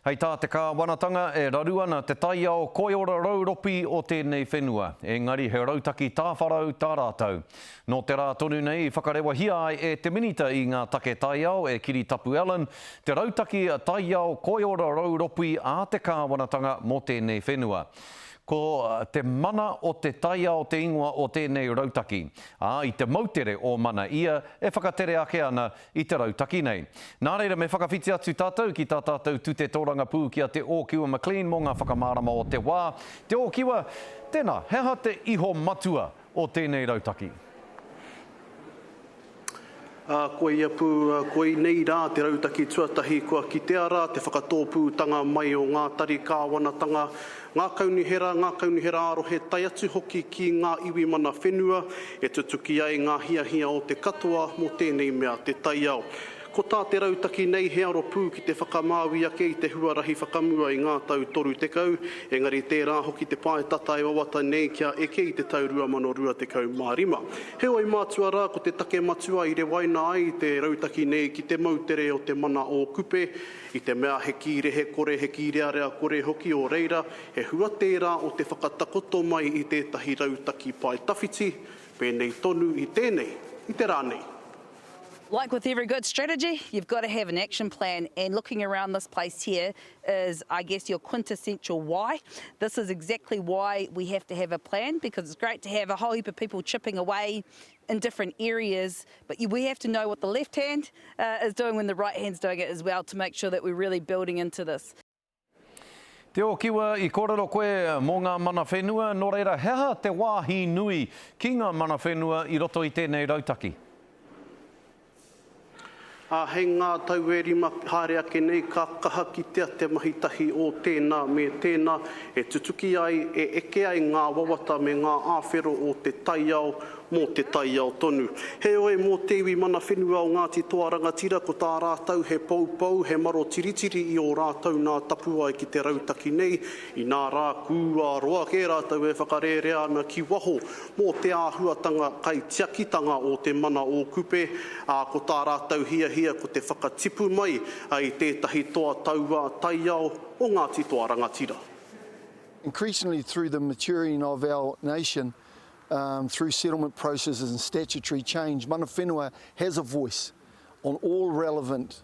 Hei tā te kāwanatanga e raru ana te taia o koiora rauropi o tēnei whenua. Engari he rautaki tāwharau tā rātou. No te rā tonu nei, whakarewa hia ai e te minita i ngā take taiao e Kiri Tapu Allen, te rautaki taiao koiora rauropi a te kāwanatanga mo tēnei whenua. Ko te mana o te taia o te ingoa o tēnei rautaki. I te mautere o mana ia e whakatere ake ana i te rautaki nei. Nā reira me whakawhiti atu tātou ki tā tātou tute tōranga pū ki a te Ōkiwa McLean mo ngā whakamārama o te wā. Te Ōkiwa, tēnā, heha te iho matua o tēnei rautaki. Koe ia pū, koe nei rā te rautaki tuatahi kua ki te ara, te whakatōpūtanga mai o ngā tari kāwanatanga, ngā kaunihera arohe tai atu hoki ki ngā iwi mana whenua, e tutuki ai ngā hiahia o te katoa mo tēnei mea te taiao. Ko tā te rautaki nei he aro pū ki te whakamāwi ake i te huarahi whakamua i ngā tau toru tekau, engari tērā hoki te pae tata e wawata nei kia eke i te tau 2025. Heoi mātua rā ko te take matua i re waina ai te rautaki nei ki te mautere o te mana o kupe, i te mea he kirehe kore, he kirearea kore hoki o reira, he hua tērā o te whakatakoto mai i tētahi rautaki pae tawhiti, pēnei tonu i tēnei, i te rānei. Like with every good strategy, you've got to have an action plan, and looking around this place here is, I guess, your quintessential why. This is exactly why we have to have a plan, because it's great to have a whole heap of people chipping away in different areas, but we have to know what the left hand is doing when the right hand's doing it as well, to make sure that we're really building into this. Te Ōkiwa, i kōrero koe mō ngā mana whenua, nō reira heha te wāhi nui ki ngā mana whenua i roto i tēnei rautaki. Hei ngā tauerima haere ake nei, ka kaha ki te mahitahi o tēnā me tēnā, e tutuki ai, e eke ai ngā wawata me ngā āwhero o te taiao, mō te taiao tonu. Heoi mō te iwi mana whenua o Ngāti Toa Rangatira, ko tā rātau he paupau, he maro tiritiri i o rātau nā tapu ai ki te rautaki nei, i nā rā kua roa ke rātau e whakarerea ana ki waho mō te āhuatanga kai tiakitanga o te mana o kupe, ko tā rātau hiahia ko te whakatipu mai ai tētahi toa taua taiao o Ngāti Toa Rangatira. Increasingly through the maturing of our nation, through settlement processes and statutory change, mana whenua has a voice on all relevant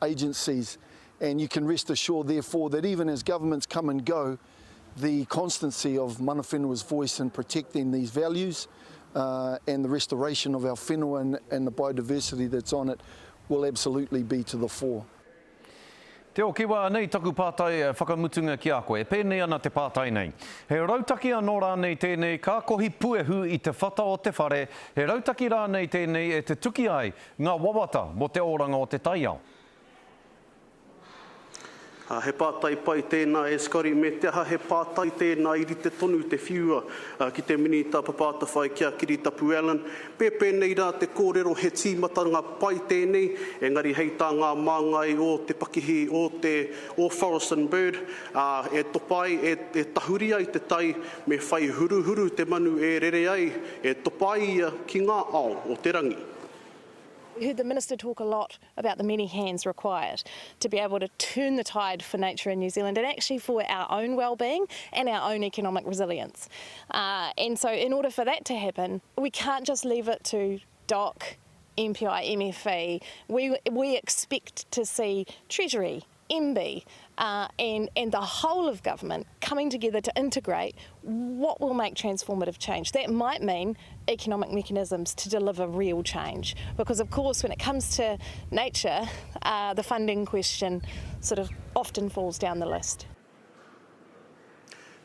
agencies, and you can rest assured therefore that even as governments come and go, the constancy of mana whenua's voice in protecting these values and the restoration of our whenua and the biodiversity that's on it will absolutely be to the fore. Te Ōkiwa, nei taku pātai whakamutunga ki a koe, pēnei ana te pātai nei. He rautaki anō rānei tēnei, kā kohi puehu i te whata o te whare, he rautaki rānei tēnei e te tuki ai ngā wawata mo te oranga o te taiao. He pātai pai tēnā e skari me te aha, he pātai tēnā i rite tonu te whiua ki te minita papāta whai kia Kiri Tapu Allen. Pepe nei rā te kōrero he tīmatanga pai tēnei, engari hei tā ngā māngai o te pakihi o Forest and Bird, e topai e tahuri ai te tai me whai huruhuru te manu e rere ai, e topai ia ki ngā ao o te rangi. We heard the Minister talk a lot about the many hands required to be able to turn the tide for nature in New Zealand and actually for our own well-being and our own economic resilience. And so in order for that to happen, we can't just leave it to DOC, MPI, MFE. We expect to see Treasury, MB, and the whole of government coming together to integrate what will make transformative change. That might mean economic mechanisms to deliver real change, because of course when it comes to nature, the funding question sort of often falls down the list.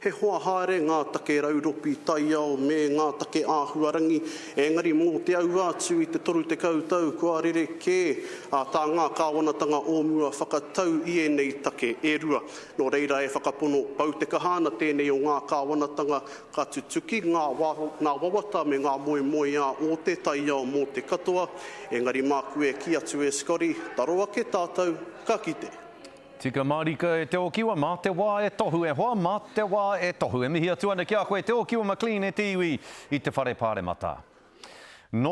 He hoa haere ngā take rauropi taiao me ngā take āhuarangi, engari mō te au atu i te toru te kautau, kua rere kē tā ngā kāwanatanga ōmua whakatau i e nei take e rua. Nō reira e whakapono pau te kahana tēnei o ngā kāwanatanga ka tutuki ngā wawata me ngā moe o te taiao mō te katoa, engari māku e ki atu e skori, taroa ke tātou, ka kite. Tika marika e Te Ōkiwa, mā te wā e tohu e hoa, mā te wā e tohu. E mihi atu ana ki a koe Te Ōkiwa McLean e te iwi i te whare pāre mata.